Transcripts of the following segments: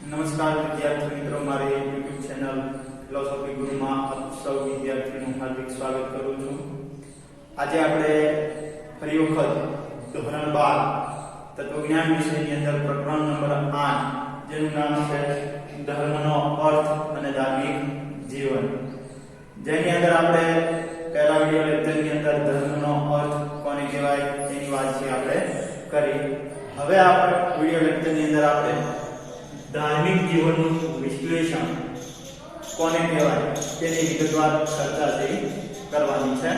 નમસ્કાર વિદ્યાર્થી મિત્રો, મારી YouTube ચેનલ ફિલોસોફી ગુરુમાં આપ સૌ વિદ્યાર્થીનું હાર્દિક સ્વાગત કરું છું. આજે આપણે ફરી વખત ધોરણ 12 તત્વજ્ઞાન વિષયની અંદર પ્રકરણ નંબર 8 જેનું નામ છે ધર્મનો અર્થ અને ધાર્મિક જીવન, જેની અંદર આપણે પહેલા વિડિયો લેક્ચરની અંદર ધર્મનો અર્થ કોને કહેવાય તેની વાત છે આપણે કરી. હવે આપણે વિડિયો લેક્ચરની અંદર આપણે ધાર્મિક જીવનનું વિશ્લેષણ કોને કહેવાય તેની વિગતવાર ચર્ચા કરવાની છે.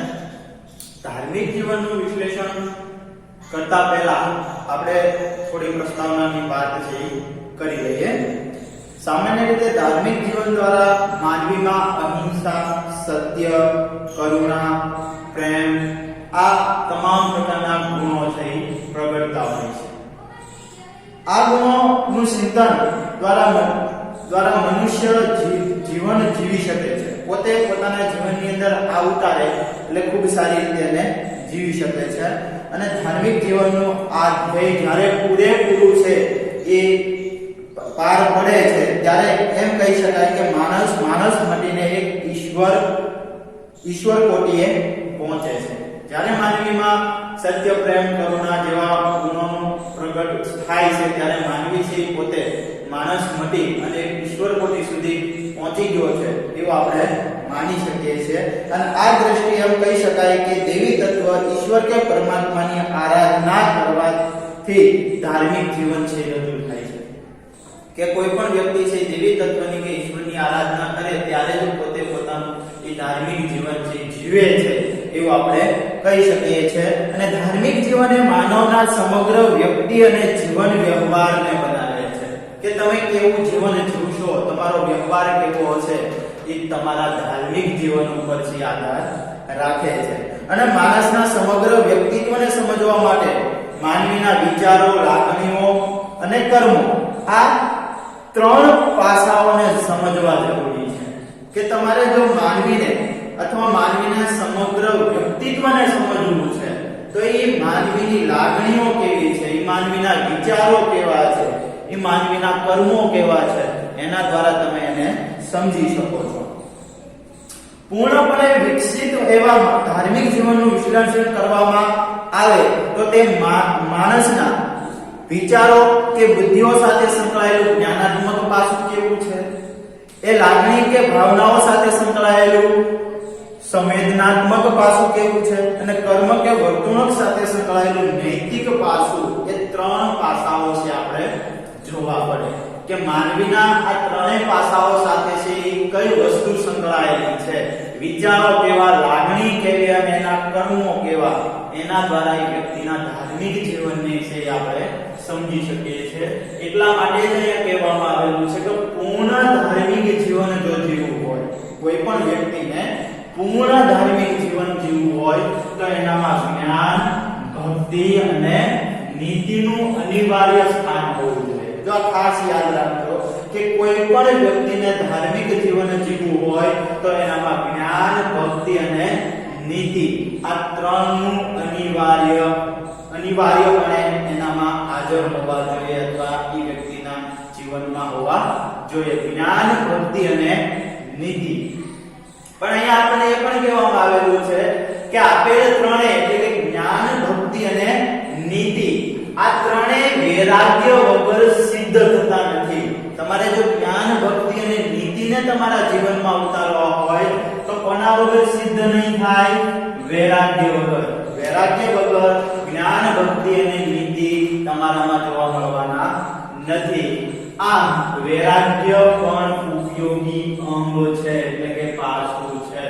ધાર્મિક જીવનનું વિશ્લેષણ કરતા પહેલા આપણે થોડી પ્રસ્તાવનાની વાત કરી લઈએ. સામાન્ય રીતે ધાર્મિક જીવન દ્વારા માનવીમાં અહિંસા, સત્ય, કરુણા, પ્રેમ આ તમામ પ્રકારના ગુણો પ્રગટતા હોય છે. આ ગુણોનું ચિંતન દ્વારા મનુષ્ય જીવન જીવી શકે છે. પોતે પોતાના જીવનની અંદર આ ઉતારે એટલે ખૂબ સારી રીતે એને જીવી શકે છે. અને ધાર્મિક જીવનનું આ ધ્યેય જ્યારે પૂરેપૂરું છે એ પાર પડે છે ત્યારે એમ કહી શકાય કે માણસ મટીને એક ઈશ્વર કોટીએ પહોંચે છે. જ્યારે માનવીમાં સત્ય, પ્રેમ, કરુણા જેવા ગુણોનો પ્રગટ થાય છે ત્યારે માનવી છે પોતે માણસ મટી અને ઈશ્વર કોટી સુધી પહોંચી ગયો છે એવું આપણે માની શકીએ છીએ. અને આ દ્રષ્ટિએ એમ કહી શકાય કે દેવી તત્વ ઈશ્વર કે પરમાત્માની આરાધના કરવાથી ધાર્મિક જીવન છે રજૂ થાય છે. કે કોઈ પણ વ્યક્તિ છે દેવી તત્વની કે ઈશ્વરની આરાધના કરે ત્યારે જ પોતે પોતાનું એ ધાર્મિક જીવન છે જીવે છે એવું આપણે કહી શકીએ છીએ. અને ધાર્મિક જીવન એ માનવના સમગ્ર વ્યક્તિ અને જીવન વ્યવહારને બનાવે છે. કે તમે કેવું જીવન જીવશો, તમારો વ્યવહાર કેવો હશે એ તમારા ધાર્મિક જીવન ઉપર આધાર રાખે છે. અને માણસના સમગ્ર વ્યક્તિત્વને સમજવા માટે માનવીના વિચારો, લાગણીઓ અને કર્મો આ ત્રણ પાસાઓને સમજવા જરૂરી છે. કે તમારે જો માનવીને અથવા માનવીના સમગ્ર વ્યક્તિત્વને સમજવું છે તો એ માનવીની લાગણીઓ કેવી છે, એ માનવીના વિચારો કેવા છે, એ માનવીના કર્મો કેવા છે એના દ્વારા તમે એને સમજી શકો છો. પૂર્ણપણે વિકસિત એવા ધાર્મિક જીવનનું વિશ્લેષણ કરવામાં આવે તો તે માણસના વિચારો કે બુદ્ધિઓ સાથે સંકળાયેલું જ્ઞાનાત્મક પાસું કેવું છે, એ લાગણી કે ભાવનાઓ સાથે સંકળાયેલું સંવેદનાત્મક પાસું કેવું છે, અને કર્મ કે વર્તણૂક સાથે સંકળાયેલું નૈતિક પાસું, એ ત્રણ પાસાઓ છે આપણે જોવા પડે કે માનવીના આ ત્રણેય પાસાઓ સાથે છે એ કઈ વસ્તુ સંકળાયેલી છે, વિચારો કેવા, લાગણી કેવી અને એના કર્મો કેવા, એના દ્વારા એ વ્યક્તિના ધાર્મિક જીવનને છે આપણે સમજી શકીએ છીએ. એટલા માટે જ અહીંયા કહેવામાં આવેલું છે કે પૂર્ણ ધાર્મિક જીવન જો જીવવું હોય, કોઈ પણ વ્યક્તિને પૂર્ણ ધાર્મિક જીવન જીવવું હોય તો એનામાં જ્ઞાન, ભક્તિ અને નીતિનું અનિવાર્ય સ્થાન હોવું જોઈએ. જો ખાસ યાદ રાખજો કે કોઈ પણ વ્યક્તિને ધાર્મિક જીવન જીવવું હોય તો એનામાં જ્ઞાન, ભક્તિ અને નીતિ આ ત્રણનું અનિવાર્યપણે એનામાં હાજર હોવા જોઈએ અથવા એ વ્યક્તિના જીવનમાં હોવા જોઈએ. જ્ઞાન, ભક્તિ અને નીતિ. પણ અહીંયા આપણને એ પણ કહેવામાં આવેલું છે કે આપેલ ત્રણેય એટલે કે જ્ઞાન, ભક્તિ અને નીતિ આ ત્રણેય વૈરાગ્ય વગર સિદ્ધ થતા નથી. તમારે જો જ્ઞાન, ભક્તિ અને નીતિને તમારા જીવનમાં ઉતારવા હોય તો કોના વગર સિદ્ધ નહીં થાય? વૈરાગ્ય વગર. વૈરાગ્ય વગર જ્ઞાન, ભક્તિ અને નીતિ તમારામાં જોવા મળવાના નથી. આમ વૈરાગ્ય પણ ઉપયોગી અંગ છે એટલે કે પાસું છે.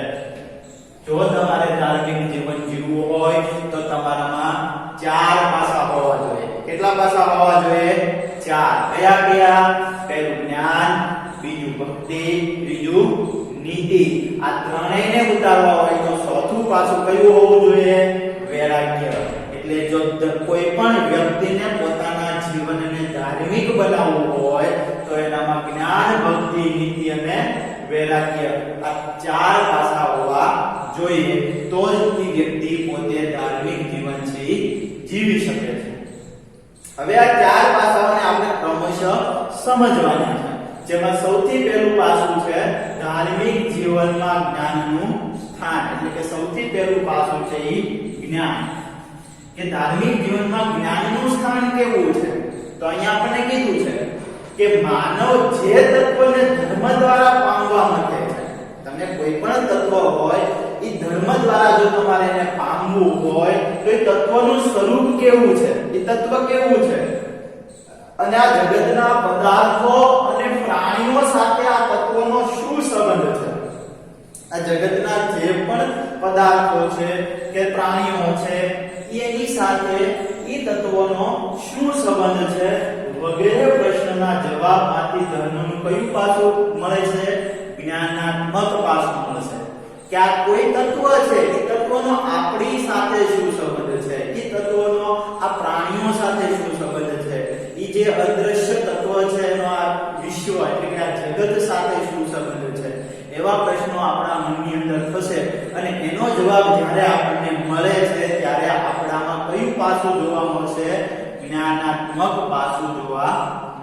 જો તમારે ધાર્મિક જીવન જીવવું હોય તો તમારામાં ચાર પાસા હોવા જોઈએ. કેટલા પાસા હોવા જોઈએ? ચાર. કયા કયા? પહેલું જ્ઞાન, બીજું ભક્તિ, ત્રીજું નીતિ. આ ત્રણેયને ઉતારવા હોય તો ચોથું પાસું કયું હોવું જોઈએ? વૈરાગ્ય. એટલે જો કોઈ પણ વ્યક્તિને પોતાના જીવનને ધાર્મિક બનાવવું હોય તો એનામાં જ્ઞાન, ભક્તિ, નીતિ અને વૈરાગ્ય આ ચાર પાસા હોવા જોઈએ. તો જ તે વ્યક્તિ પોતે ધાર્મિક જીવન છે જીવી શકે છે. હવે આ ચાર પાસાઓને આપણે ક્રમશઃ સમજવાના છે. જેમાં સૌથી પહેલું પાસું છે ધાર્મિક જીવનમાં જ્ઞાનનું સ્થાન, એટલે કે સૌથી પહેલું પાસું છે ઈ જ્ઞાન, કે ધાર્મિક જીવનમાં જ્ઞાનનું સ્થાન કેવું છે? તો અહીંયા આપણને કીધું છે કે માનવ જે તત્વને ધર્મ દ્વારા પામવા માંગે છે, તમને કોઈ પણ તત્વ હોય ઈ ધર્મ દ્વારા જો તમારે એને પામવું હોય તો એ તત્વનું સ્વરૂપ કેવું છે, એ તત્વ કેવું છે, અને આ જગતના પદાર્થો અને પ્રાણીઓ સાથે આ તત્વનો શું સંબંધ છે? આ જગતના જે પણ પદાર્થો છે કે પ્રાણીઓ છે એની સાથે ઈ તત્વોનો શું સંબંધ છે વગેરે પ્રશ્નના જવાબમાંથી ધર્મનું કયું પાસું મળે છે? જ્ઞાનાત્મક પાસું મળશે કે આ કોઈ તત્વ છે, એ તત્વનો આપણી સાથે શું સંબંધ છે, એ તત્વનો આ પ્રાણીઓ સાથે શું સંબંધ છે, એ જે અદ્રશ્ય તત્વ છે એનો આ વિશ્વ એટલે કે આ જગત સાથે શું સંબંધ છે, એવા પ્રશ્નો આપણા મનની અંદર થશે અને એનો જવાબ જ્યારે આપણને મળે છે ત્યારે આપણામાં કયું પાસું જોવા મળશે? જ્ઞાનાત્મક પાસું જોવા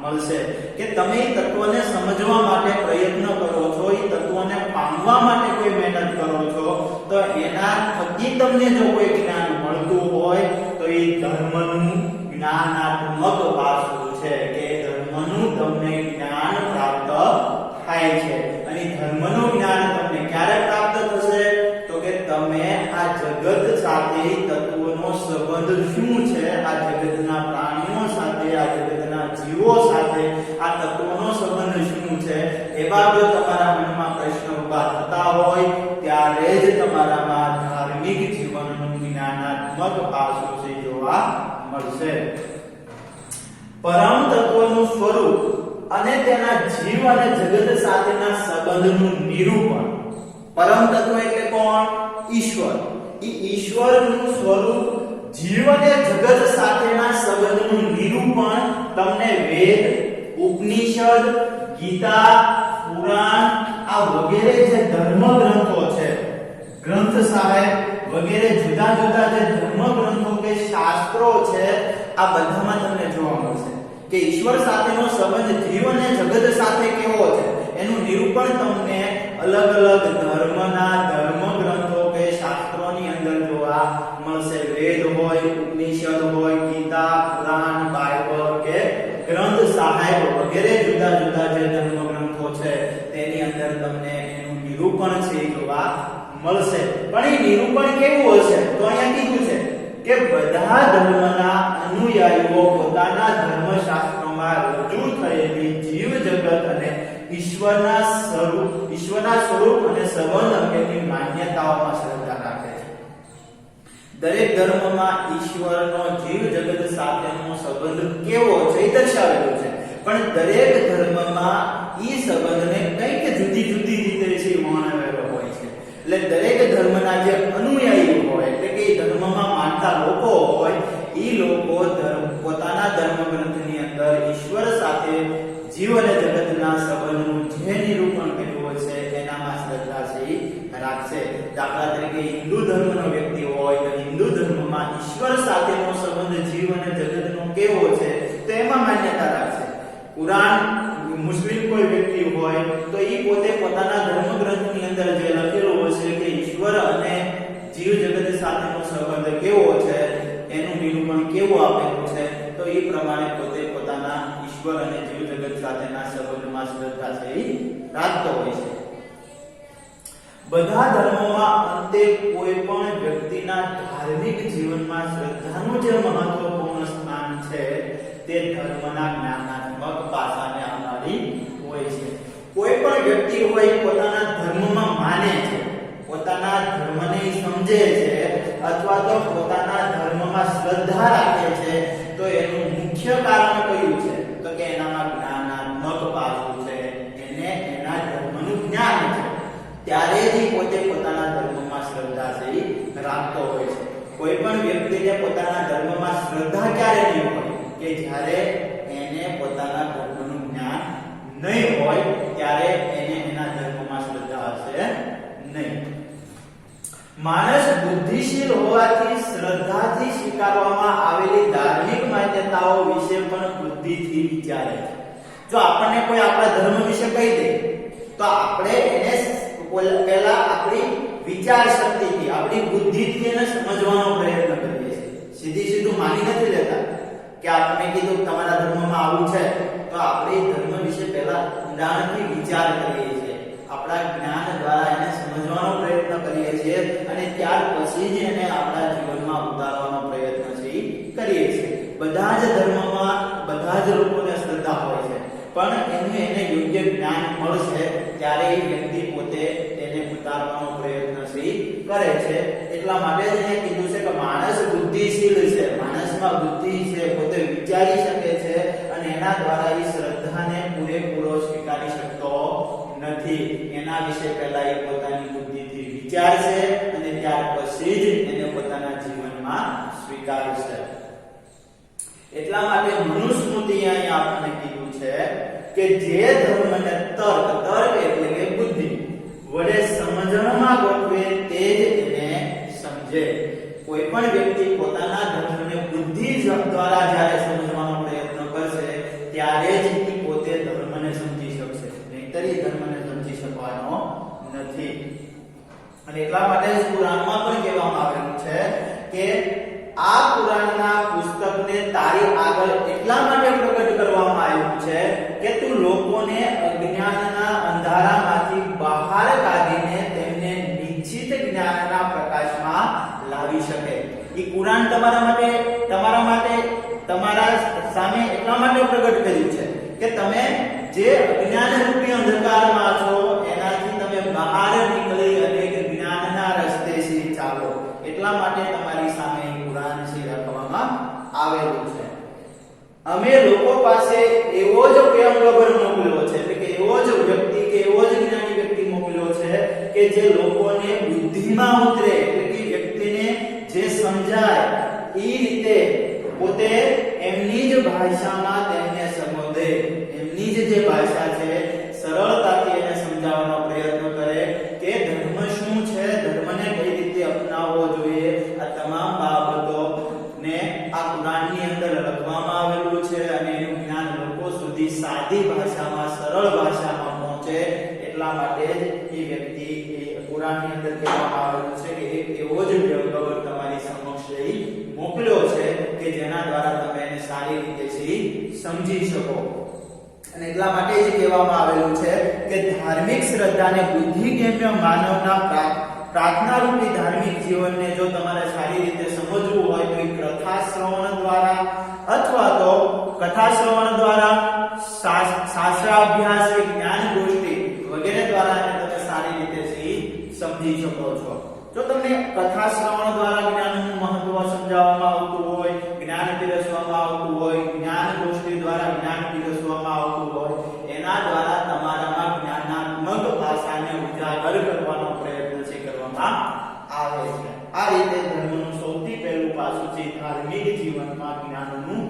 મળશે કે તમે એ તત્વને સમજવા માટે પ્રયત્ન કરો છો, એ તત્વને પામવા માટે કોઈ મહેનત કરો છો, તો એના થકી તમને જો કોઈ જ્ઞાન મળતું હોય તો એ ધર્મનું જ્ઞાનાત્મક પાસું છે, કે ધર્મનું તમને જ્ઞાન પ્રાપ્ત થાય છે. અને ધર્મનું જ્ઞાન તમને ક્યારે પ્રાપ્ત થશે? તો કે તમે આ જગત સાથે તત્વોનો સંબંધ શું છે, આ જગતના પ્રાણીઓ સાથે, આ જગતના જીવો સાથે આ તત્વોનો સંબંધ શું છે, એવા જો તમારા મનમાં પ્રશ્ન ઉભા થતા હોય ત્યારે જ તમારામાં ધાર્મિક જીવનનું જ્ઞાનાત્મક પાસું છે જોવા મળશે. પરમ તત્વનું સ્વરૂપ અને તેના જીવ અને જગત સાથેના સંબંધનું નિરૂપણ. પરમ તત્વ એટલે કોણ? ઈશ્વર. ઈ ઈશ્વરનું સ્વરૂપ, જીવ અને જગત સાથેના સંબંધનું નિરૂપણ તમને વેદ, ઉપનિષદ, ગીતા, પુરાણ આ વગેરે જે ધર્મ ગ્રંથો છે, ગ્રંથ સાહેબ વગેરે જુદા જુદા જે ધર્મ ગ્રંથો કે શાસ્ત્રો છે આ બધામાં તમને જોવા મળશે કે ઈશ્વર સાથેનો સંબંધ જીવ અને જગત સાથે કેવો છે એનું નિરૂપણ તમને અલગ અલગ ધર્મના ધર્મ ગ્રંથો કે શાસ્ત્રોની અંદર જોવા મળશે. વેદ હોય, ઉપનિષદ હોય, ગીતા, પુરાણ, બાઇબલ કે ગ્રંથ સાહેબ વગેરે જુદા જુદા જે ધર્મ ગ્રંથો છે તેની અંદર તમને એનું નિરૂપણ છે જોવા મળશે. પણ એ નિરૂપણ કેવું હશે? તો અહીંયા કીધું છે કે બધા ધર્મના અનુયાયીઓ પોતાના ધર્મશાસ્ત્રોમાં રજૂ થયેલી જીવ જગત અને ઈશ્વરના સ્વરૂપ અને સંબંધ અંગેની માન્યતાઓમાં શ્રદ્ધા રાખે છે. દરેક ધર્મમાં ઈશ્વરનો જીવ જગત સાથેનો સંબંધ કેવો છે એ દર્શાવેલો છે, પણ દરેક ધર્મમાં ઈ સંબંધને કંઈક જુદી જુદી રીતે છે વર્ણવેલો હોય છે. એટલે દરેક ધર્મના જે અનુયાયી હોય એટલે કે ધર્મમાં માનતા લોકો હોય ઈ લોકો પોતાના ધર્મ ગ્રંથની અંદર ઈશ્વર સાથે જીવ અને જગતના સંબંધનું જે નિરૂપણ કર્યું છે એનામાં શ્રદ્ધા છે રાખશે. દાખલા તરીકે હિન્દુ ધર્મનો વ્યક્તિ હોય તો હિન્દુ ધર્મમાં ઈશ્વર સાથેનો સંબંધ જીવ અને જગતનો કેવો છે તો એમાં માન્યતા રાખશે. કુરાન મુસ્લિમ કોઈ વ્યક્તિ હોય તો ઈ પોતે પોતાના ધર્મ ગ્રંથની અંદર જે લખેલું હશે કે ઈશ્વર અને જીવ જગત સાથેનો સંબંધ કેવો છે એનું નિરૂપણ કેવું આપેલું છે તો એ પ્રમાણે પોતે પોતાના ઈશ્વર અને જીવ જગત સાથેના સંબંધમાં શ્રદ્ધા છે એ રાખતો હોય છે. બધા ધર્મોમાં અંતે કોઈ પણ વ્યક્તિના ધાર્મિક જીવનમાં શ્રદ્ધાનું જે મહત્વપૂર્ણ સ્થાન છે તે ધર્મના જ્ઞાનાત્મક પાસાને આધારિત હોય છે. કોઈ પણ વ્યક્તિ હોય પોતાના ધર્મમાં માને છે, પોતાના ધર્મને સમજે છે અથવા તો પોતાના ધર્મમાં શ્રદ્ધા રાખે છે તો એનું મુખ્ય કારણ કયું છે તો કે એનામાં જ્ઞાનાત્મક પાસું છે, એને એના ધર્મનું જ્ઞાન છે, ત્યારે જ પોતે પોતાના ધર્મમાં શ્રદ્ધા છે રાખતો હોય છે. કોઈ પણ વ્યક્તિને પોતાના ધર્મમાં શ્રદ્ધા ક્યારે નહીં હોય કે જ્યારે એને પોતાના ધર્મનું જ્ઞાન નહીં હોય ત્યારે એને એના ધર્મમાં શ્રદ્ધા હશે નહીં. માણસ બુદ્ધિશીલ હોવાથી શ્રદ્ધાથી સ્વીકારવામાં આવેલી ધાર્મિક માન્યતાઓ વિશે પણ બુદ્ધિથી વિચારે છે. જો આપણને કોઈ આપણા ધર્મ વિશે કહી દે તો આપણે એને પહેલા આપણી વિચાર શક્તિથી, આપણી બુદ્ધિથી એને સમજવાનો પ્રયત્ન કરીએ છીએ. સીધું માની નથી લેતા કે આપણે કીધું તમારા ધર્મમાં આવું છે તો આપણે ધર્મ વિશે પહેલા ઊંડાણથી વિચાર કરીએ છીએ, આપણા જ્ઞાન દ્વારા એને સમજવાનો પ્રયત્ન કરીએ છીએ અને ત્યાર પછી જ એને આપણા જીવનમાં ઉતારવાનો પ્રયત્ન કરીએ છીએ. બધા જ ધર્મમાં બધા જ લોકોને શ્રદ્ધા હોય છે, પણ એને યોગ્ય જ્ઞાન મળશે ત્યારે એ વ્યક્તિ પોતે એને ઉતારવાનો પ્રયત્ન કરે છે. એટલા માટે જ એને કીધું છે કે માણસ બુદ્ધિશીલ છે, માણસમાં બુદ્ધિ છે, પોતે વિચારી શકે છે અને એના દ્વારા એ શ્રદ્ધાને પૂરેપૂરો સ્વીકારી શકતો નથી. એના વિશે પહેલા એ પોતાની બુદ્ધિથી વિચારશે અને ત્યાર પછી જ એને પોતાના જીવનમાં સ્વીકારશે. એટલા માટે મનુસ્મૃતિએ અહીં આપણને કીધું છે કે જે ધર્મને તર્ક એટલે કે બુદ્ધિ વડે સમજણમાં ગોઠવે તે જ એને સમજે. કોઈ પણ વ્યક્તિ પોતાના ધર્મને બુદ્ધિ દ્વારા જ્યારે સમજવાનો પ્રયત્ન કરશે ત્યારે જ એ પોતે ધર્મને સમજી શકશે, નહીંતર એ ધર્મને સમજી શકવાનો નથી. અને એટલા માટે જ કુરાનમાં પણ કહેવામાં આવેલું છે કે આ કુરાનના પુસ્તકને તારી આગળ એટલા માટે પ્રગટ કરવામાં આવ્યું છે કે તું લોકોને અજ્ઞાનના અંધારામાંથી બહાર કાઢીને તેમને નિશ્ચિત જ્ઞાનના પ્રકાશમાં લાવી શકે. એ કુરાન તમારા માટે તમારા સામે એટલા માટે પ્રગટ કર્યું છે કે તમે જે અજ્ઞાન રૂપી અંધકારમાં છો એનાથી તમે બહાર નીકળી અને જ્ઞાનના રસ્તે ચાલો. એટલા માટે તમારી સામે કુરાન રાખવામાં આવેલું છે. અમે લોકો પાસે એવો જ પયગંબર મોકલ્યો છે, એટલે કે એવો જ વ્યક્તિ કે એવો જ જ્ઞાની વ્યક્તિ મોકલ્યો છે કે જે લોકોને બુદ્ધિમાં ઉતરે, એટલે કે વ્યક્તિને જે સમજાય એ રીતે પોતે એમની જ ભાષામાં તેમને સંબોધે, એમની જ જે ભાષા છે સરળતાથી એને સમજાવવાનો પ્રયત્ન કરે કે ધર્મ શું છે, ધર્મને કઈ રીતે અપનાવવો જોઈએ. આ તમામ બાબતો ને આ કુરાનની અંદર લખવામાં આવેલું છે અને એનું જ્ઞાન લોકો સુધી સાદી ભાષામાં, સરળ ભાષામાં પહોંચે. એટલા માટે જ એ વ્યક્તિ કુરાનની અંદર કહેવામાં આવેલું છે કે એક એવો જ પયગંબર તમારી સમક્ષ મોકલ્યો છે કે જેના દ્વારા તમે એને સારી રીતે સમજી શકો. અને એટલા માટે જ કહેવામાં આવેલું છે કે ધાર્મિક શ્રદ્ધાને બુદ્ધિગમ્ય માનવના પ્રાર્થના રૂપી ધાર્મિક જીવનને જો તમારે સારી રીતે સમજવું હોય તો એ કથા શ્રવણ દ્વારા અથવા તો કથા શ્રવણ દ્વારા, શાસ્ત્રાભ્યાસ, જ્ઞાન ગોષ્ઠી વગેરે દ્વારા તમે સારી રીતે સમજી શકો છો. જો તમને કથા શ્રવણ દ્વારા જ્ઞાનનું મહત્વ સમજાવવામાં આવતું હોય, જ્ઞાન પીરસવામાં આવતું હોય, જ્ઞાન ગોષ્ઠી દ્વારા જ્ઞાન પીરસવામાં આવતું હોય, એના દ્વારા તમારામાં જ્ઞાનાત્મક ભાષાને ઉજાગર કરવાનો પ્રયત્ન કરવામાં આવે છે. આ રીતે ધર્મનું સૌથી પહેલું પાસું છે ધાર્મિક જીવનમાં જ્ઞાનનું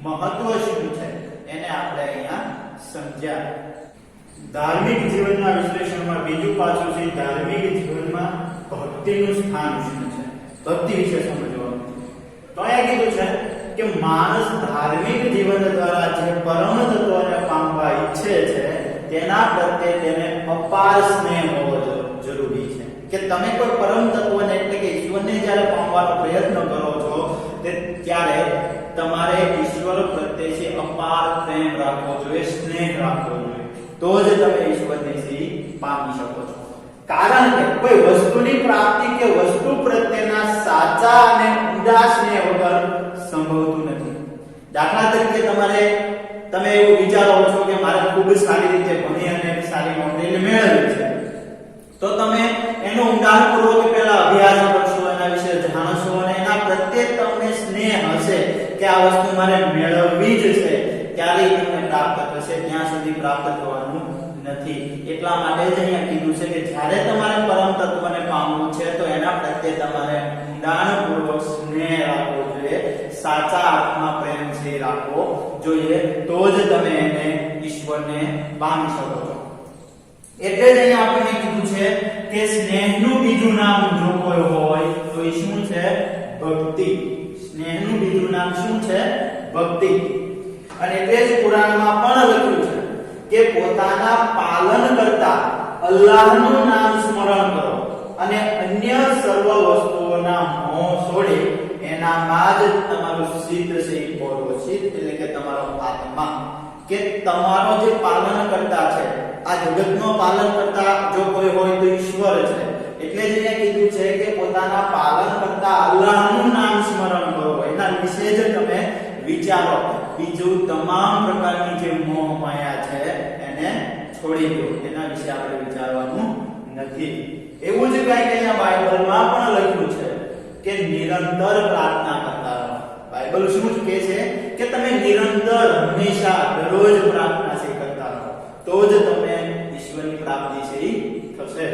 મહત્વ શું છે એને આપણે અહીંયા સમજ્યા. ધાર્મિક જીવનના વિશ્લેષણમાં બીજું પાસું છે ધાર્મિક જીવનમાં ભક્તિનું સ્થાન શું છે. ભક્તિ વિશે સમજવાનું. તો અહીંયા કીધું છે કે માણસ ધાર્મિક જીવન દ્વારા જે પરમ તત્વને પામવા ઈચ્છે છે તેના પ્રત્યે તેને અપાર સ્નેહ હોવો જરૂરી છે. કે તમે કોઈ પરમ તત્વને એટલે કે ઈશ્વરને જ્યારે પામવાનો પ્રયત્ન કરો છો ત્યારે તમારે ઈશ્વર પ્રત્યે છે અપાર પ્રેમ રાખવો જોઈએ, સ્નેહ રાખવો જોઈએ, તો જ તમે ઈશ્વરને પામી શકો છો. કારણ કે કોઈ વસ્તુની પ્રાપ્તિ કે વસ્તુ પ્રત્યેના સાચા અને ઊંડા સ્નેહ વગર સંભવતું નથી. દાખલા તરીકે તમે એવું વિચારો છો કે મારે ખૂબ સારી રીતે ભણી અને સારી નોકરી મેળવવી છે, તો તમે એનો ઊંડાણપૂર્વક પહેલા અભ્યાસ કરશો, એના વિશે જાણશો અને એના પ્રત્યે તમને સ્નેહ હશે કે આ વસ્તુ મારે મેળવવી જ છે, ત્યારે તમને પ્રાપ્ત થશે. ત્યાં સુધી પ્રાપ્ત થવાનું નથી. એટલા માટે જ અહીંયા કીધું છે કે જ્યારે તમારે પરમ તત્વને પામવું છે તો એના પ્રત્યે તમારે ઊંડાણપૂર્વક સ્નેહ રાખવો જોઈએ, સાચા અર્થમાં પ્રેમ રાખવો જોઈએ, તો જ તમે એને ઈશ્વરને પામી શકો છો. એટલે જ અહીંયા આપણને કીધું છે કે સ્નેહનું બીજું નામ જો કોઈ હોય તો એ શું છે? ભક્તિ. સ્નેહનું બીજું નામ શું છે? ભક્તિ. અને તે જ કુરાનમાં પણ લખ્યું છે કે પોતાના પાલન કરતા અલ્લાહનું નામ સ્મરણ કરો અને અન્ય સર્વ વસ્તુઓના મોહ છોડી એનામાં જ તમારું સિદ્ધ છે બોલવો સિદ્ધ એટલે કે તમારો આત્મા કે તમારો જે પાલન કરતા છે આ જગતનો પાલન કરતા જો કોઈ હોય તો ઈશ્વર છે એટલે જ એને કીધું છે કે પોતાના પાલન કરતા અલ્લાહનું નામ સ્મરણ કરો એના વિશે જ તમે વિચારો બીજું તમામ પ્રકારની જે મોહ માયા છે એને છોડી દો એના વિશે આપણે વિચારવાનું નથી એવું જ કંઈક અહીંયા બાઇબલમાં પણ લખ્યું છે કે નિરંતર પ્રાર્થના કરતા રહો બાઇબલ શું કહે છે કે તમે નિરંતર હંમેશા દરરોજ પ્રાર્થના છે કરતા રહો તો જ તમે ઈશ્વરની પ્રાપ્તિ છે થશે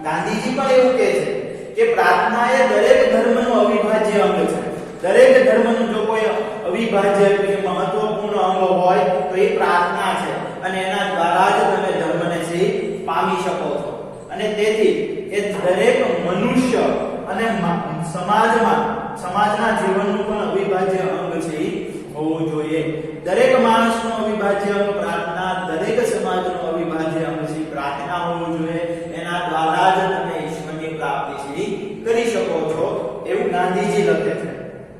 ગાંધીજી પણ એવું કહે છે કે પ્રાર્થના એ દરેક ધર્મનું અવિભાજ્ય અંગ છે દરેક ધર્મનું જો કોઈ અવિભાજ્ય એટલે કે મહત્વપૂર્ણ અંગ હોય તો એ પ્રાર્થના છે અને એના દ્વારા જ તમે ધર્મને છે પામી શકો છો અને તેથી એ દરેક મનુષ્ય અને સમાજના જીવનનું પણ અવિભાજ્ય અંગ છે હોવું જોઈએ દરેક માણસનો અવિભાજ્ય અંગ પ્રાર્થના દરેક સમાજનો અવિભાજ્ય અંગ છે પ્રાર્થના હોવું જોઈએ એના દ્વારા જ તમે ઈશ્વરની પ્રાપ્તિ છે કરી શકો છો એવું ગાંધીજી લખે છે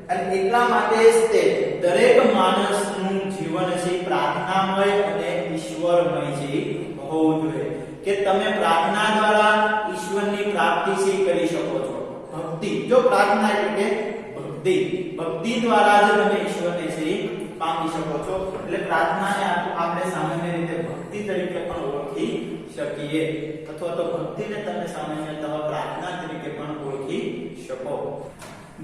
અને એટલા માટે જ તે દરેક માણસનું જીવન છે પ્રાર્થનામય અને ઈશ્વરમય છે હોવું જોઈએ કે તમે પ્રાર્થના દ્વારા ઈશ્વરની પ્રાપ્તિ છે કરી શકો છો ભક્તિ જો પ્રાર્થના એટલે કે ભક્તિ દ્વારા જ તમે ઈશ્વરને છે પામી શકો છો એટલે પ્રાર્થનાને આપણે સામાન્ય રીતે ભક્તિ તરીકે પણ ઓળખી શકીએ અથવા તો ભક્તિને તમે સામાન્યતઃ પ્રાર્થના તરીકે પણ ઓળખી શકો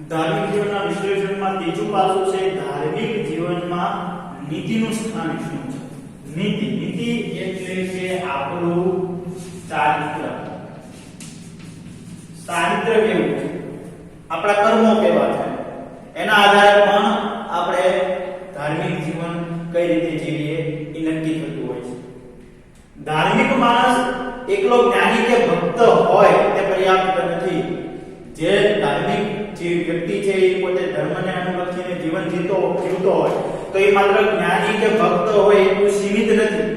ધાર્મિક જીવનના વિશ્લેષણમાં ત્રીજું પાસું છે ધાર્મિક જીવનમાં નીતિનું સ્થાન શું છે નીતિ એટલે કે આપણું ચારિત્ર કેવું છે આપણા કર્મો કેવા છે એના આધારે પણ આપણે ધાર્મિક જીવન કઈ રીતે જીવીએ એ નક્કી થતું હોય છે ધાર્મિક માણસ એકલો જ્ઞાની કે ભક્ત હોય તે પર્યાપ્ત નથી જે ધાર્મિક જે વ્યક્તિ છે એ પોતે ધર્મને અનુલક્ષીને જીવન જીવતો હોય તો એ માત્ર જ્ઞાની કે ભક્ત હોય એટલું સીમિત નથી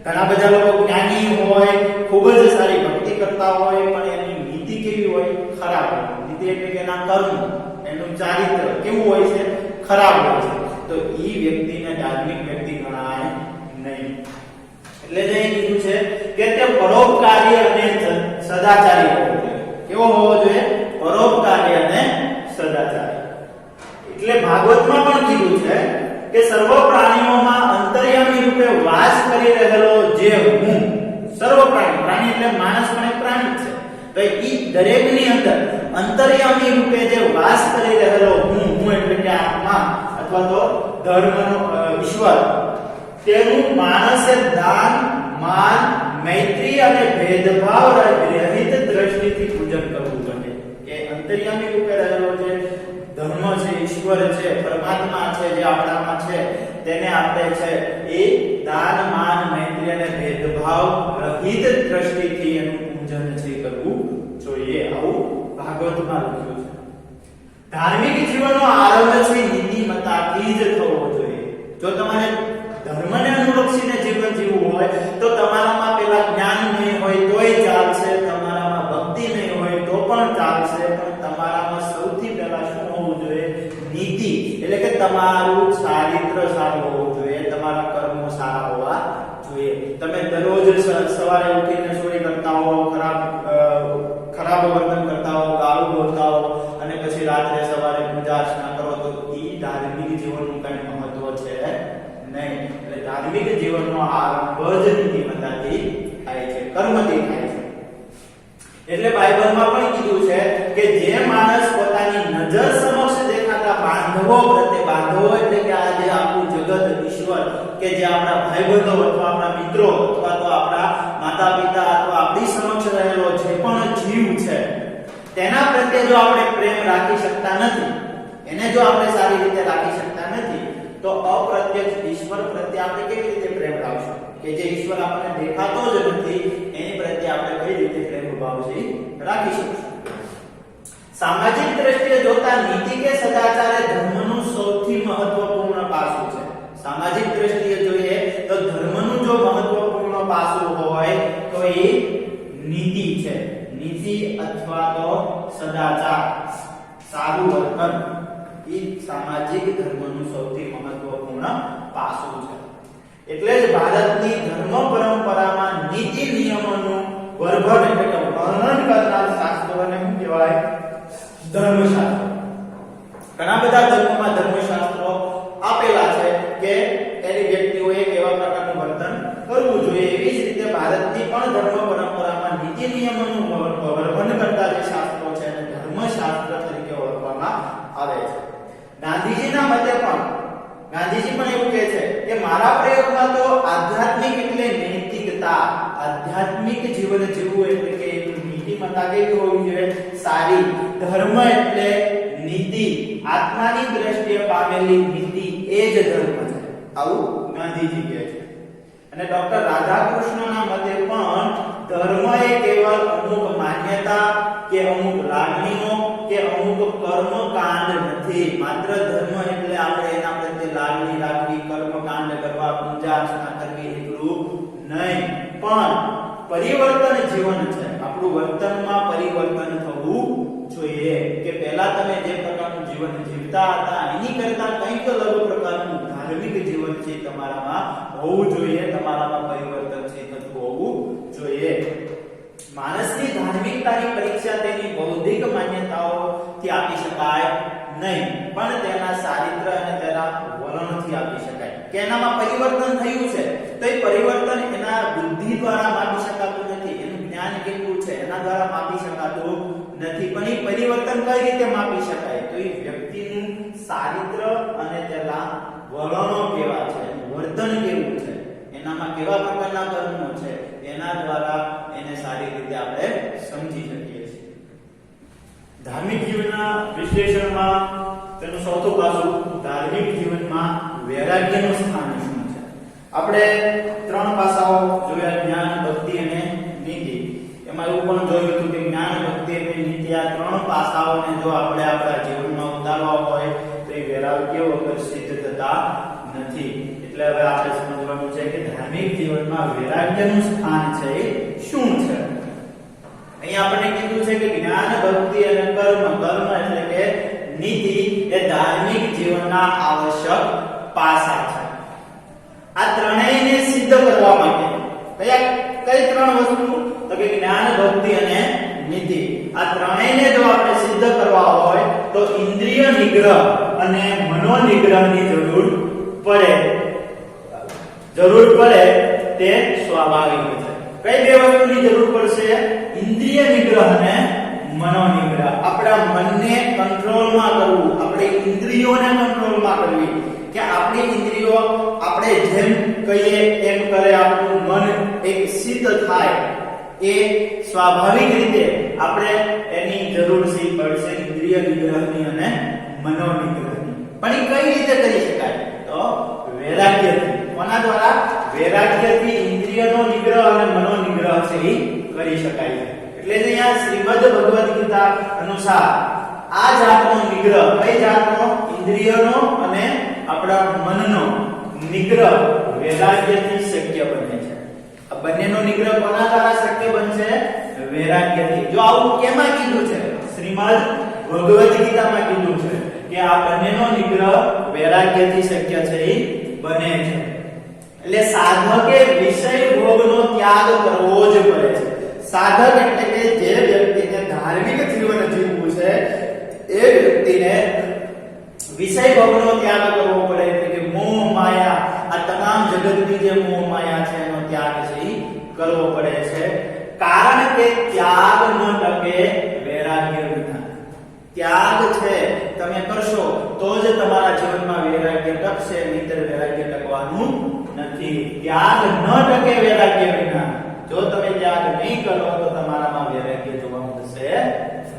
ઘણા બધા લોકો જ્ઞાની હોય ખૂબ જ સારી ભક્તિ કરતા હોય પણ એની નીતિ કેવી હોય ખરાબ હોય નીતિ એટલે કે એના કર્મ એનું ચારિત્ર કેવું હોય છે ખરાબ હોય છે તો એ વ્યક્તિને ધાર્મિક વ્યક્તિ ગણાય નહીં એટલે જે કીધું છે કે તે પરોપકારી અને સદાચારી હોવો જોઈએ કેવો હોવો જોઈએ પરોપકારી અને સદાચારી એટલે ભાગવતમાં પણ કીધું છે કે સર્વ પ્રાણીઓમાં અંતર્યામી રૂપે વાસ કરી રહેલો જે હું સર્વ પ્રાણી એટલે માણસ પણ એક પ્રાણી છે તો ઈ દરેકની અંદર અંતર્યામી રૂપે જે વાસ કરી રહેલો હું એટલે કે આત્મા અથવા તો ધર્મનો ઈશ્વર તેનું માણસે દાન માન મૈત્રી અને ભેદભાવ રહિત દ્રષ્ટિથી પૂજન કરવું જોઈએ કે અંતર્યામી રૂપે રહેલો જે ધર્મ છે ઈશ્વર છે પરમાત્મા છે જે આપણામાં છે તેને આપણે છે એ દાન માન મૈત્રી અને ભેદભાવ રહિત દ્રષ્ટિથી એનું પૂજન છે કરવું જોઈએ આવું ભાગવતમાં લખ્યું છે ધાર્મિક જીવનનો આરંભ છે નીતિમત્તાથી જ થવો જોઈએ જો તમારે ધર્મને અનુલક્ષીને જીવન જીવવું હોય તો તમારામાં પેલા જ્ઞાન નહીં હોય તોય ચાલશે તમારામાં ભક્તિ નહીં હોય તો પણ ચાલશે પણ તમારામાં સૌથી પહેલા શું હોવું જોઈએ નીતિ એટલે કે તમારું ચારિત્ર સારું હોવું જોઈએ તમારા કર્મો સારા હોવા જોઈએ તમે દરરોજ સવારે ઉઠીને ચોરી કરતા હો ખરાબ વર્તન કરતા હો ગાળું બોલતા હો અને પછી રાત્રે સવારે પૂજા અર્ચના કરો તો ઈ ધાર્મિક જીવનનું કઈ મહત્વ છે નહીં એટલે ધાર્મિક જીવનનો આરંભ જ નીતિમત્તાથી થાય છે કર્મથી થાય છે એટલે બાઇબલમાં પણ કીધું છે કે જે માણસ પોતાની નજર સમક્ષ દેખાતા બાંધવો એટલે કે આ જે આખું જગત ઈશ્વર કે જે આપણા ભાઈબંધો અથવા આપણા મિત્રો અથવા તો આપણા માતા પિતા અથવા આપણી સમક્ષ રહેલો જે પણ જીવ છે તેના પ્રત્યે જો આપણે પ્રેમ રાખી શકતા નથી એને જો આપણે સારી રીતે રાખી શકતા નથી તો અપ્રત્યક્ષ ઈશ્વર પ્રત્યે આપણે કેવી રીતે પ્રેમ રાખશું કે જે ઈશ્વર આપણને દેખાતો જ નથી એની પ્રત્યે આપણે કઈ રીતે પ્રેમ ભાવ છે રાખી શકશું સામાજિક દ્રષ્ટિએ જોતા નીતિ કે સદાચાર એ ધર્મનું સૌથી મહત્વપૂર્ણ પાસું છે સામાજિક દ્રષ્ટિએ જોઈએ તો ધર્મનું જો એ નીતિ છે, નીતિ અથવા તો સદાચાર, સારું વર્તન એ સામાજિક ધર્મનું સૌથી મહત્વપૂર્ણ પાસું છે. એટલે જ ભારતની ધર્મ પરંપરામાં નીતિ નિયમોનું વર્ણન એટલે કે વર્ણન કરનાર શાસ્ત્રોને શું કહેવાય? ધર્મશાસ્ત્ર. ઘણા બધા ધર્મોમાં ધર્મશાસ્ત્રો આપેલા છે કે એની વ્યક્તિઓએ કેવા પ્રકારનું વર્તન કરવું જોઈએ. એવી જ રીતે ભારતની પણ ધર્મ પરંપરામાં નીતિ નિયમોનું વર્ણન કરતા જે શાસ્ત્રો છે એને ધર્મશાસ્ત્ર તરીકે ઓળખવામાં આવે છે. ગાંધીજીના મતે પણ ગાંધીજી પણ એવું કહે છે કે મારા પ્રયોગમાં તો આધ્યાત્મિક એટલે નૈતિકતા, આધ્યાત્મિક જીવન જીવવું એટલે કે નીતિમત્તા કેવી હોવી જોઈએ? સારી. ધર્મ એટલે નીતિ, આત્માની દ્રષ્ટિએ પામેલી નીતિ એ જ ધર્મ છે, આવું ગાંધીજી કહે છે. અને ડોક્ટર રાધાકૃષ્ણના મતે પણ ધર્મ એ કેવળ અમુક માન્યતા કે અમુક લાગણીઓ કે અમુક કર્મકાંડ નથી. માત્ર ધર્મ એટલે આપણે એના પ્રત્યે લાગણી રાખવી, કર્મકાંડ કરવા, પૂજા અર્ચના કરવી એટલું નહીં, પણ પરિવર્તન જીવન છે. આપણું વર્તનમાં પરિવર્તન થવું જોઈએ કે પહેલા તમે જે પ્રકારનું જીવન જીવતા હતા એની કરતા કંઈક અલગ પ્રકારનું ધાર્મિક જીવન છે તમારામાં હોવું જોઈએ, તમારામાં પરિવર્તન છે થતું હોવું જોઈએ. માણસની ધાર્મિકતાની પરીક્ષા તેની બૌદ્ધિક માન્યતાઓથી આપી શકાય નહીં, પણ તેના ચારિત્ર અને તેના વલણથી આપી શકાય. કે એનામાં પરિવર્તન થયું છે તો એ પરિવર્તન એના બુદ્ધિ દ્વારા માપી શકાતું નથી, એનું જ્ઞાન કેટલું છે એના દ્વારા માપી શકાતું નથી. પણ એ પરિવર્તન કઈ રીતે માપી શકાય? તો એ વ્યક્તિનું ચારિત્ર અને તેના વલણો કેવા છે, વર્તન કેવું છે, એનામાં કેવા પ્રકારના કર્મો છે, એના દ્વારા એને સારી રીતે આપણે સમજી શકીએ છીએ. ધાર્મિક જીવનના વિશ્લેષણમાં તેનું સૌથી પાછું ધાર્મિક જીવનમાં વૈરાગ્યનું સ્થાન શું છે? આપણે ત્રણ પાસાઓ જોયા: જ્ઞાન, ભક્તિ અને નીતિ. એમાં એવું પણ જોયું હતું કે જ્ઞાન, ભક્તિ અને નીતિ આ ત્રણ પાસાઓને જો આપણે આપણા જીવનમાં ઉતારવા હોય તો એ વૈરાગ્ય વગર સિદ્ધ થતા નથી. એટલે હવે આપણે સમજવાનું છે કે ધાર્મિક જીવનમાં વૈરાગ્યનું સ્થાન છે એ શું છે. અહીં આપણને કીધું છે કે જ્ઞાન, ભક્તિ અને કર્મ. કર્મ એટલે કે નીતિ એ ધાર્મિક જીવનના આવશ્યક પાસા છે. આ ત્રણેયને સિદ્ધ કરવા માટે કઈ ત્રણ વસ્તુ? તો કે જ્ઞાન, ભક્તિ અને નીતિ. આ ત્રણેયને જો આપણે સિદ્ધ કરવા હોય તો ઇન્દ્રિય નિગ્રહ અને મનો નિગ્રહની જરૂર પડે તે સ્વાભાવિક છે. કઈ બે વસ્તુની જરૂર પડશે? ઇન્દ્રિય નિગ્રહ અને મનો નિગ્રહ. આપણા મનને કંટ્રોલમાં કરવું, આપણે ઇન્દ્રિયોને કંટ્રોલમાં કરવી કે આપણી ઇન્દ્રિયો આપણે જેમ કહીએ એમ કરે, આપણું મન એક સિદ્ધ થાય એ સ્વાભાવિક રીતે આપણે એની જરૂર પડશે ઇન્દ્રિય નિગ્રહની અને મનો નિગ્રહની. પણ એ કઈ રીતે કરી શકાય? તો વૈરાગ્યથી. કોના દ્વારા? વૈરાગ્યથી ઇન્દ્રિયનો નિગ્રહ અને મનો નિગ્રહ છે એ કરી શકાય છે. એટલે અહીંયા શ્રીમદ ભગવદ ગીતા અનુસાર આ જાતનો નિગ્રહ, કઈ જાતનો? ઇન્દ્રિયનો અને આપણા મનનો નિગ્રહ વૈરાગ્યથી શક્ય બને છે. આ બંનેનો નિગ્રહ કોના દ્વારા શક્ય બનશે? વૈરાગ્યથી. જો આવું કેમાં કીધું છે? શ્રીમદ ભગવદ ગીતામાં કીધું છે કે આ બંનેનો નિગ્રહ વૈરાગ્યથી શક્ય છે એ બને છે. એટલે સાધકે વિષય ભોગનો ત્યાગ કરવો જ પડે છે. સાધક એટલે કે જે વ્યક્તિને ધાર્મિક જીવન જીવવું છે એ વ્યક્તિને વિષય ભોગનો ત્યાગ કરવો પડે. એટલે કે મોહ માયા, આ તમામ જગતની જે મોહ માયા છે એનો ત્યાગ છે એ કરવો પડે છે. કારણ કે ત્યાગ ન ટકે વૈરાગ્ય વિના. ત્યાગ છે તમે કરશો તો જ તમારા જીવનમાં વૈરાગ્ય ટકશે, નહીંતર વૈરાગ્ય ટકવાનું નથી. ત્યાગ ન ટકે વૈરાગ્ય વિના. જો તમે ત્યાગ નહીં કરો તો તમારામાં વૈરાગ્ય જોવા મળશે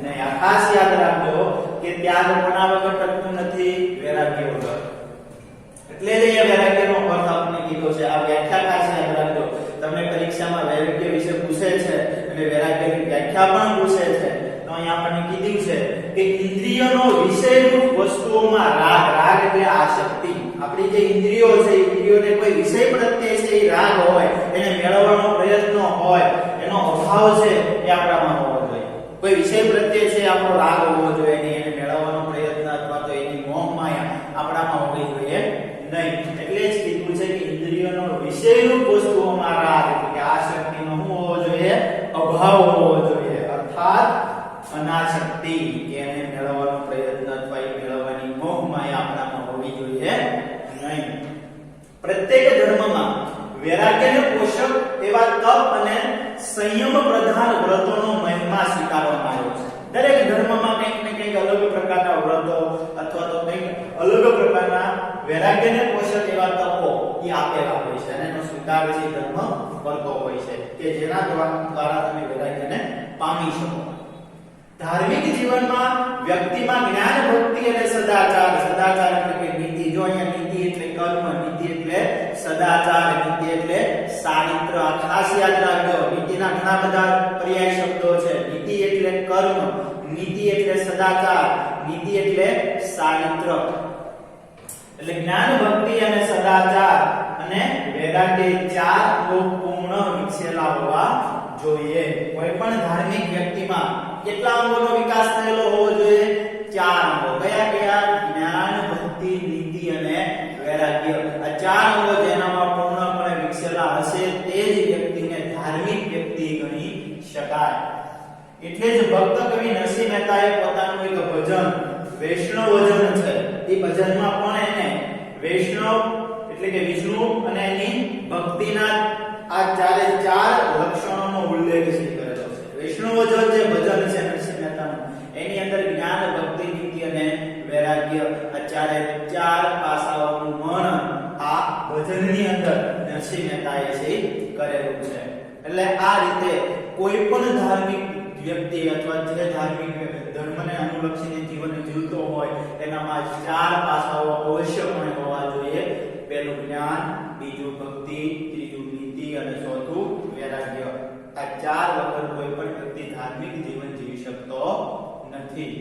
નહીં. આ ખાસ યાદ રાખજો કે ત્યાગ કોના વગર ટકતું નથી? વૈરાગ્ય વગર. એટલે જ અહીંયા વૈરાગ્યનો અર્થ આપણે કીધો છે. આ વ્યાખ્યા ખાસ યાદ રાખજો. તમને પરીક્ષામાં વૈરાગ્ય વિશે પૂછે છે અને વૈરાગ્યની વ્યાખ્યા પણ પૂછે છે તો અહીંયા આપણને કીધું છે કે ઇન્દ્રિયોનો વિષયરૂપ વસ્તુઓમાં રાગ. રાગ એટલે આસક્તિ. આપણી જે ઇન્દ્રિયો છે, ઇન્દ્રિયોને કોઈ વિષય પ્રત્યે છે એ રાગ હોય, એને મેળવવાનો પ્રયત્ન હોય, અભાવ છે એ આપણામાં હોવો જોઈએ. કોઈ વિષય પ્રત્યે છે આપણો રાગ હોવો જોઈએ નહીં, એને મેળવવાનો પ્રયત્ન અથવા તો એની મોહ માયા આપણામાં હોવી જોઈએ નહીં. એટલે જ કીધું છે કે ઇન્દ્રિયોનો વિષયરૂપ વસ્તુઓમાં રાગ, એટલે કે આ શક્તિનો શું હોવો જોઈએ? અભાવ હોવો જોઈએ. અર્થાત અનાશક્તિ, કે એને મેળવવાનો પ્રયત્ન અથવા એ મેળવવાની મોહ માયા આપણામાં હોવી જોઈએ નહીં. પ્રત્યેક ધર્મમાં વૈરાગ્યને પોષક એવા તપ અને સંયમ પ્રધાન વ્રતોનો મહિમા સ્વીકારવામાં આવ્યો છે. દરેક ધર્મમાં કંઈક ને કંઈક અલગ પ્રકારના વ્રતો અથવા તો કંઈક અલગ પ્રકારના વૈરાગ્યને પોષક એવા તપો એ આપેલા હોય છે અને એનો સ્વીકાર છે ધર્મ કરતો હોય છે કે જેના દ્વારા તમે વૈરાગ્યને પામી શકો. ધાર્મિક જીવનમાં વ્યક્તિમાં જ્ઞાન, ભક્તિ અને સદાચાર, સદાચાર એટલે કે નીતિ, જો અહીંયા નીતિ એટલે કર્મ, નીતિ એટલે સદાચાર, નીતિ એટલે ચારિત્ર. આ ખાસ યાદ રાખજો, નીતિના ઘણા બધા પર્યાય શબ્દો છે. નીતિ એટલે કર્મ, નીતિ એટલે સદાચાર, નીતિ એટલે ચારિત્ર. એટલે જ્ઞાન, ભક્તિ અને સદાચાર અને વૈરાગ્ય ચાર અંગો પૂર્ણ વિકસેલા હોવા જોઈએ. કોઈ પણ ધાર્મિક વ્યક્તિમાં કેટલા અંગોનો વિકાસ થયેલો હોવો જોઈએ? ચાર અંગો. કયા કયા? જ્ઞાન, ભક્તિ, નીતિ અને વૈરાગ્ય. આ ચાર અંગો જેનામાં પૂર્ણપણે વિકસેલા હશે તે જ વ્યક્તિને ધાર્મિક વ્યક્તિ ગણી શકાય. એટલે જ ભક્ત કવિ નરસિંહ મહેતાએ પોતાનું એક ભજન વૈષ્ણવજન છે, એ ભજનમાં પણ એને વૈષ્ણવ એટલે કે વિષ્ણુ અને એની ભક્તિના આ ચારે ચાર લક્ષણોનો ઉલ્લેખ કરેલો છે. વૈષ્ણવજન જે ભજન છે નરસિંહ મહેતાનું, એની અંદર જ્ઞાન, ભક્તિ, નીતિ અને વૈરાગ્ય આ ચારે ચાર પાસાઓનું વર્ણન આ ભજનની અંદર નરસિંહ મહેતાએ છે કરેલું છે. એટલે આ રીતે કોઈ પણ ધાર્મિક વ્યક્તિ અથવા જે ધાર્મિક ધર્મને અનુલક્ષીને જીવન જીવતો હોય એનામાં ચાર પાસાઓ અવશ્યપણે હોવા જોઈએ. પહેલું જ્ઞાન, બીજું ભક્તિ, ત્રીજું નીતિ અને ચોથું વૈરાગ્ય. આ ચાર વગર કોઈ પણ વ્યક્તિ ધાર્મિક જીવન જીવી શકતો નથી.